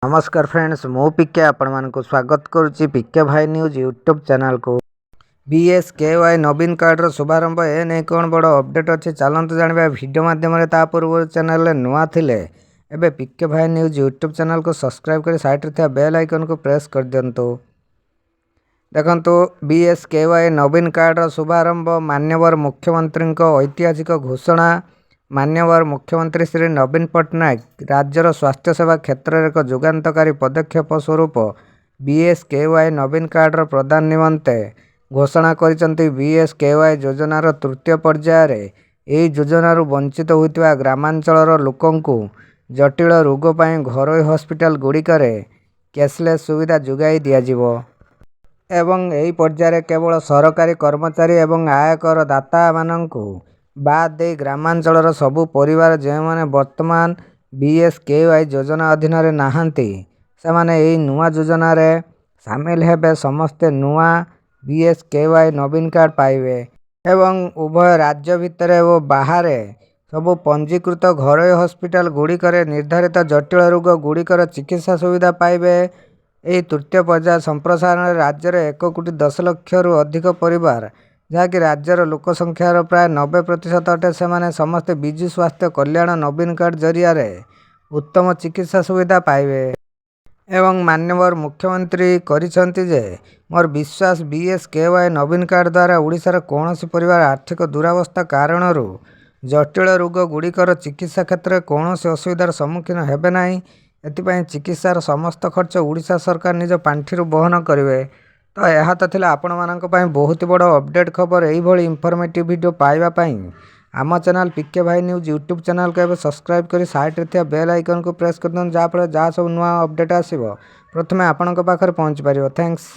नमस्कार फ्रेंड्स मु पिके आपण को स्वागत करुच्ची पिके भाई न्यूज यूट्यूब चैनल को। बीएसकेवाई नवीन कार्ड रो शुभारंभ ए नहीं कौन बड़ अपडेट अच्छे चलते जाना वीडियो मध्यम पूर्व चैनल नुआ थिले एबे पिके भाई न्यूज यूट्यूब चैनल को सब्सक्राइब कर साइड रे बेल आइकन को प्रेस कर दिंतु। देखंतु बीएसकेवाई नवीन कार्ड रो शुभारंभ माननीय मुख्यमंत्री ऐतिहासिक घोषणा। माननीय मुख्यमंत्री श्री नवीन पट्टनायक राज्यर स्वास्थ्य सेवा क्षेत्र में एक जुगान्तकारी पदक्षेप स्वरूप बीएसकेवाई नवीन कार्ड प्रदान निमंते घोषणा करिसेंती। बीएसकेवाई योजनार तृतीय पर्यायर यह योजनार वंचित होता ग्रामांचल लोकंकु जटिल रोग पर घरोई हॉस्पिटल गुड़िकर कैशलेस सुविधा जोगाई दियाजिवो एवं यही पर्यायर केवल सरकारी कर्मचारी एवं आयकर दाता मानंकु बाद दे ग्रामांचल सबु परिवार जो मैंने वर्तमान बीएसकेवाई योजना अधीन नहांती से माने यही नुआ योजना रे सामिल हेबे। समस्ते नुआ बीएसकेवाई नवीन कार्ड पाइबे एवं उभय राज्य भितर वो बाहर सबु पंजीकृत घरोई हॉस्पिटल गुड़िकर निर्धारित जटिल रोग गुड़िकर चिकित्सा सुविधा पाइबे। यही तृतीय पर्याय संप्रसारण राज्य में 1,10,00,000 रु अधिक परिवार जहाँकि राज्यर लोक संख्यार प्राय 90% अटे से समस्ते विजु स्वास्थ्य कल्याण नवीन कार्ड जरिया उत्तम चिकित्सा सुविधा पाइबे एवं माननीय मुख्यमंत्री करिसेंती जे मोर विश्वास बीएसकेवाई नवीन कार्ड द्वारा ओडिशार कौनसी परिवार आर्थिक दुरावस्था कारण जटिल रोग गुड़िकर चिकित्सा क्षेत्र में कौनसी असुविधार सम्मुखीन हेबे नाही। एथिपाई चिकित्सार समस्त खर्च ओडिशा सरकार निज पांठिरु बहन करेंगे। तो यह तो थिला आपण मानक पई बहुत बड़ अपडेट खबर। यही भली इनफॉर्मेटिव वीडियो पाइबा पई आम चैनल पिके भाई न्यूज यूट्यूब चैनल को एबे सब्सक्राइब करी साइड रे थिया बेल आइकन को प्रेस कर दन जहाँ फल जहाँ सब नुआ अपडेट आसीबो प्रथमे आपणक पाखर पहुँच पारिबो। थैंक्स।